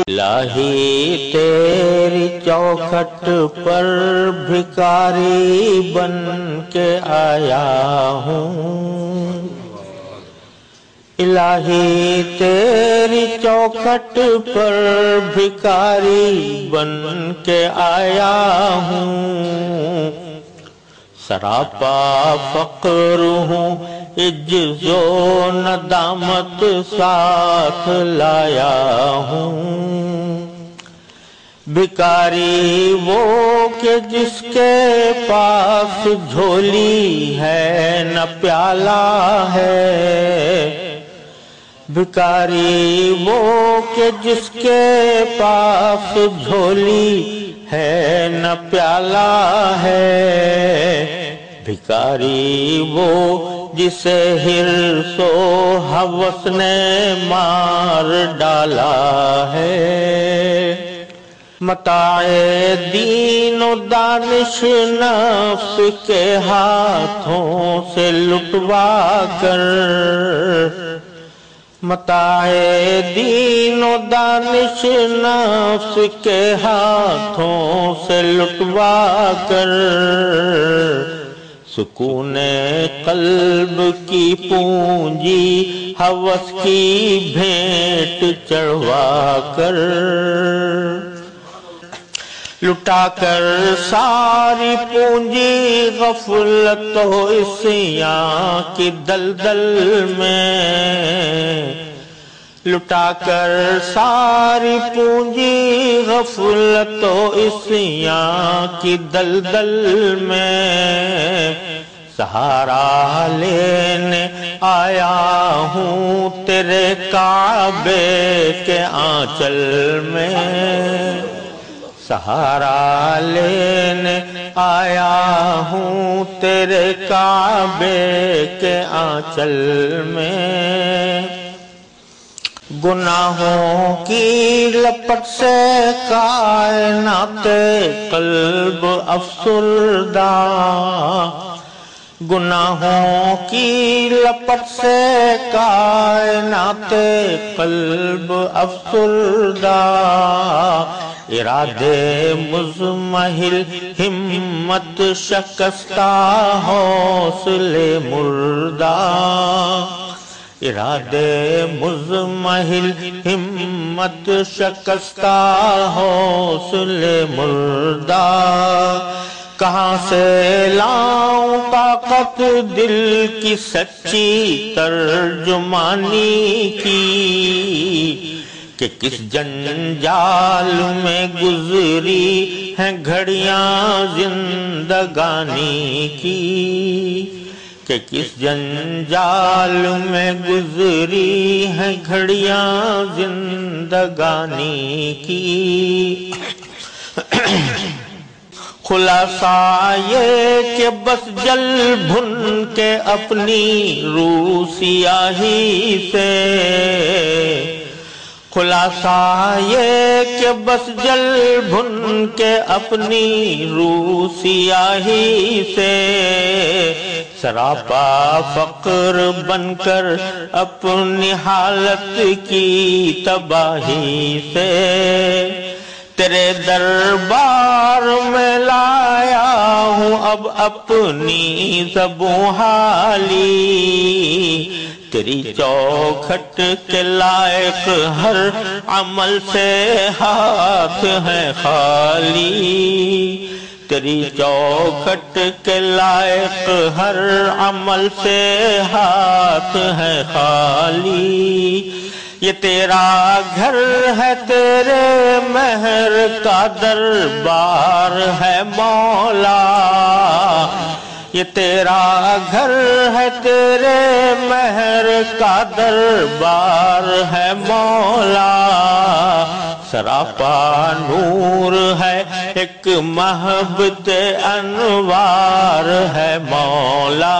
الہی تیری چوکھٹ پر بھکاری بن کے آیا ہوں، الہی تیری چوکھٹ پر بھکاری بن کے آیا ہوں، سراپا فقر ہوں، عجز و ندامت ساتھ لایا ہوں، بھکاری وہ کہ جس کے پاس جھولی ہے نہ پیالہ ہے، بھکاری وہ کہ جس کے پاس جھولی ہے نہ پیالہ ہے، بھکاری وہ جسے حرص و ہوس نے مار ڈالا ہے، متاع دین و دانش نفس کے ہاتھوں سے لٹوا کر، متاع دین و دانش نفس کے ہاتھوں سے لٹوا کر، سکون قلب کی پونجی ہوس کی بھیٹ چڑھوا کر، لٹا کر ساری پونجی غفلت و عصیاں کی دلدل میں، لٹا کر ساری پونجی غفلت و عصیاں کی دلدل میں، سہارا لینے آیا ہوں تیرے کعبے کے آنچل میں، سہارا لینے آیا ہوں تیرے کعبے کے آنچل میں، گناہوں کی لپٹ سے کائنات قلب افسردہ، گناہوں کی لپٹ سے کائنات قلب افسردہ، ارادے مزمحل ہمت شکستہ حوصلے مردہ، ارادے مزمحل ہمت شکستہ حوصلے مردہ، کہاں سے لاؤں طاقت دل کی سچی ترجمانی کی، کہ کس جنجال میں گزری ہیں گھڑیاں زندگانی کی، کہ کس جنجال میں گزری ہیں گھڑیاں زندگانی کی، خلاصہ یہ کہ بس جل بھن کے اپنی روح سیاہی سے، خلاصہ یہ کہ بس جل بھن کے اپنی روح سیاہی سے، سراپا فقر بن کر اپنی حالت کی تباہی سے، تیرے دربار میں لایا ہوں اب اپنی زبوں حالی، تیری چوکھٹ کے لائق ہر عمل سے ہاتھ ہے خالی، تیری چوکھٹ کے لائق ہر عمل سے ہاتھ ہے خالی، یہ تیرا گھر ہے تیرے مہر کا دربار ہے مولا، یہ تیرا گھر ہے تیرے مہر کا دربار ہے مولا، سراپا نور ہے ایک محبت انوار ہے مولا،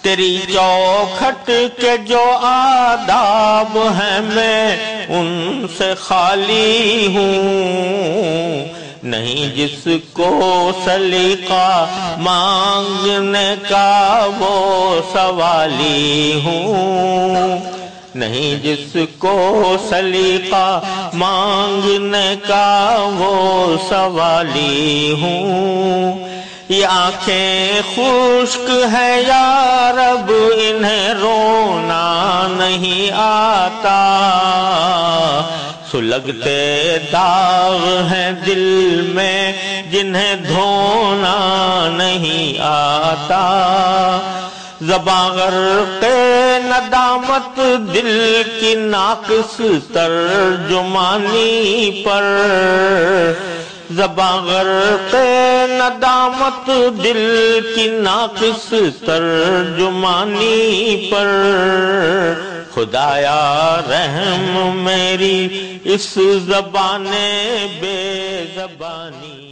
تیری چوکھٹ کے جو آداب ہیں میں ان سے خالی ہوں، نہیں جس کو سلیقہ مانگنے کا وہ سوالی ہوں، نہیں جس کو سلیقہ مانگنے کا وہ سوالی ہوں یہ آنکھیں خشک ہے یا رب انہیں رونا نہیں آتا سلگتے داغ ہیں دل میں جنہیں دھونا نہیں آتا زباں غرق ندامت دل کی ناقص ترجمانی پر زباں غرق ندامت دل کی ناقص ترجمانی پر خدایا رحم میری اس زبان بے زبانی